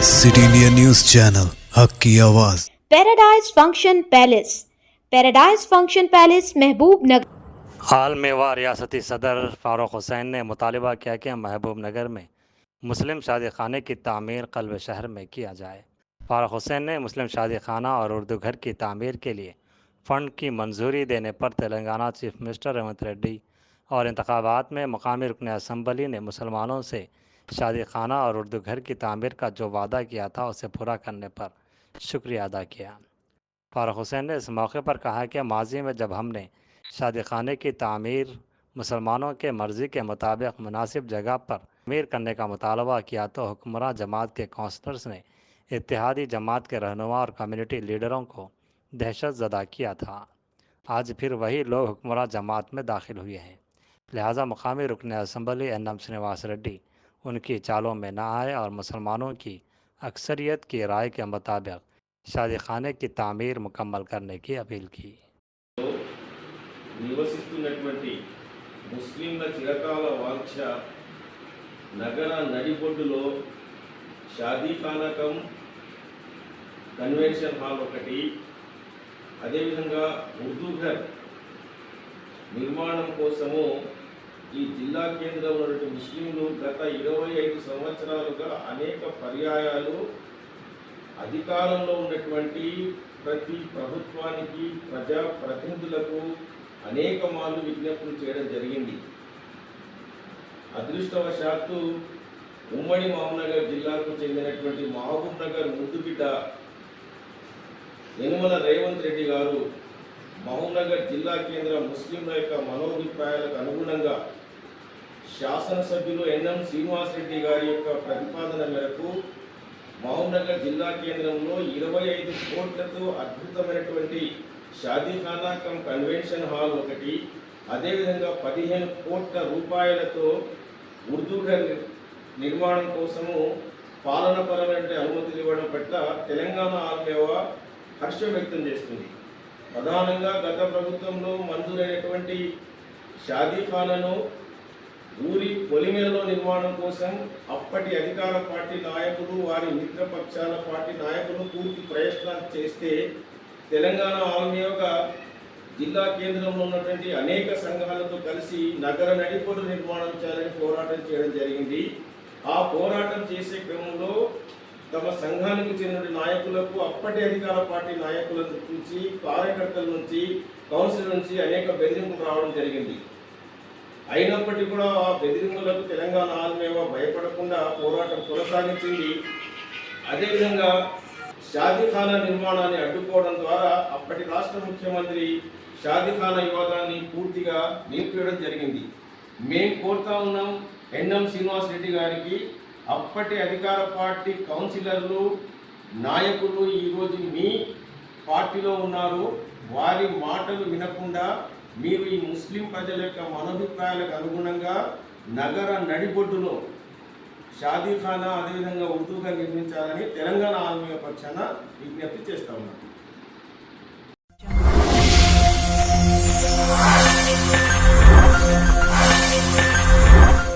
City India news channel हक की आवाज़। पैराडाइज फंक्शन पैलेस महबूब नगर। हाल में वह रियासती सदर फ़ारूक हुसैन ने मुतालबा किया कि महबूब नगर में मुस्लिम शादी खाने की तामीर क़ल्ब शहर में किया जाए। फ़ारूक हुसैन ने मुस्लिम शादी खाना और उर्दू घर की तामीर के लिए फ़ंड की मंजूरी देने पर तेलंगाना चीफ मिनिस्टर रेवंत रेड्डी और इंतखाबात में मकामी रुकन असम्बली ने मुसलमानों से शादी खाना और उर्दू घर की तामीर का जो वादा किया था उसे पूरा करने पर शुक्रिया अदा किया। फ़ारूक हुसैन ने इस मौके पर कहा कि माजी में जब हमने शादी खाने की तामीर मुसलमानों के मर्ज़ी के मुताबिक मुनासिब जगह पर तामीर करने का मुतालबा किया तो हुक्मरान जमात के काउंसलर्स ने इत्तेहादी जमात के रहनुमा और कम्युनिटी लीडरों को दहशत ज़दा किया था। आज फिर वही लोग हुक्मरान जमात में दाखिल हुए हैं, लिहाजा मकामी रुकन असम्बली एन.एम. श्रीनिवास रेड्डी उनकी चालों में न आए और मुसलमानों की अक्सरियत की राय के मुताबिक शादी खाने की तामीर मुकम्मल करने की अपील की। నివసిస్తున్నటువంటి ముస్లింల చిరకాల వాంఛ నగర నడిబొడ్డులో షాదీఖానా కమ్ కన్వెన్షన్ హాల్ ఒకటి, అదేవిధంగా ఉర్దూ ఘర్ నిర్మాణం కోసము ఈ జిల్లా కేంద్రంలో ఉన్నటువంటి ముస్లింలు గత 25 సంవత్సరాలుగా అనేక పర్యాయాలు అధికారంలో ఉన్నటువంటి ప్రతి ప్రభుత్వానికి ప్రజా ప్రతినిధులకు అనేక మార్లు విజ్ఞప్తులు చేయడం జరిగింది. అదృష్టవశాత్తు ఉమ్మడి మహబూబ్నగర్ జిల్లాకు చెందినటువంటి మహబూబ్నగర్ ముద్దుబిడ్డ యనుమల రేవంత్ రెడ్డి గారు మహబూబ్నగర్ జిల్లా కేంద్ర ముస్లింల యొక్క మనోభిప్రాయాలకు అనుగుణంగా శాసనసభ్యులు ఎన్.ఎం. శ్రీనివాస్ రెడ్డి గారి యొక్క ప్రతిపాదన మేరకు మహబూబ్నగర్ జిల్లా కేంద్రంలో 25 కోట్లతో అద్భుతమైనటువంటి షాదీఖానా కమ్ కన్వెన్షన్ హాల్ ఒకటి, అదేవిధంగా 15 కోట్ల రూపాయలతో ఉర్దూ ఘర్ నిర్మాణం కోసము పాలనపరమైన అనుమతులు ఇవ్వడం పట్ల తెలంగాణ ఆర్మేవా హర్షం వ్యక్తం చేస్తుంది. ప్రధానంగా గత ప్రభుత్వంలో మంజూరైనటువంటి షాదీఖానాను ఊరి పొలిమేరలో నిర్మాణం కోసం అప్పటి అధికార పార్టీ నాయకులు, వారి మిత్రపక్షాల పార్టీ నాయకులు పూర్తి ప్రయత్నాలు చేస్తే తెలంగాణ ఆల్మీయోగా జిల్లా కేంద్రంలో ఉన్నటువంటి అనేక సంఘాలతో కలిసి నగర నడిబొడ్డు నిర్మాణం చేయాలని పోరాటం చేయడం జరిగింది. ఆ పోరాటం చేసే క్రమంలో తమ సంఘానికి చెందిన నాయకులకు అప్పటి అధికార పార్టీ నాయకుల నుంచి, కార్యకర్తల నుంచి, కౌన్సిల్ నుంచి అనేక బెదిరింపులు రావడం జరిగింది. అయినప్పటికీ కూడా ఆ బెదిరింపులకు తెలంగాణ ఆల్మేవా భయపడకుండా పోరాటం కొనసాగించింది. అదేవిధంగా షాదీఖానా నిర్మాణాన్ని అడ్డుకోవడం ద్వారా అప్పటి రాష్ట్ర ముఖ్యమంత్రి షాదీఖానా వివాదాన్ని పూర్తిగా నిలిపివేయడం జరిగింది. మేము కోరుతా ఉన్నాం ఎన్.ఎం. శ్రీనివాస్ రెడ్డి గారికి, అప్పటి అధికార పార్టీ కౌన్సిలర్లు, నాయకులు ఈరోజు మీ పార్టీలో ఉన్నారు, వారి మాటలు వినకుండా మీరు ఈ ముస్లిం ప్రజల యొక్క మనోభిప్రాయాలకు అనుగుణంగా నగర నడిబొడ్డులో షాదీఖానా అదేవిధంగా ఉర్దూగా నిర్మించాలని తెలంగాణ ఆర్మీ పక్షాన విజ్ఞప్తి చేస్తా ఉన్నాం.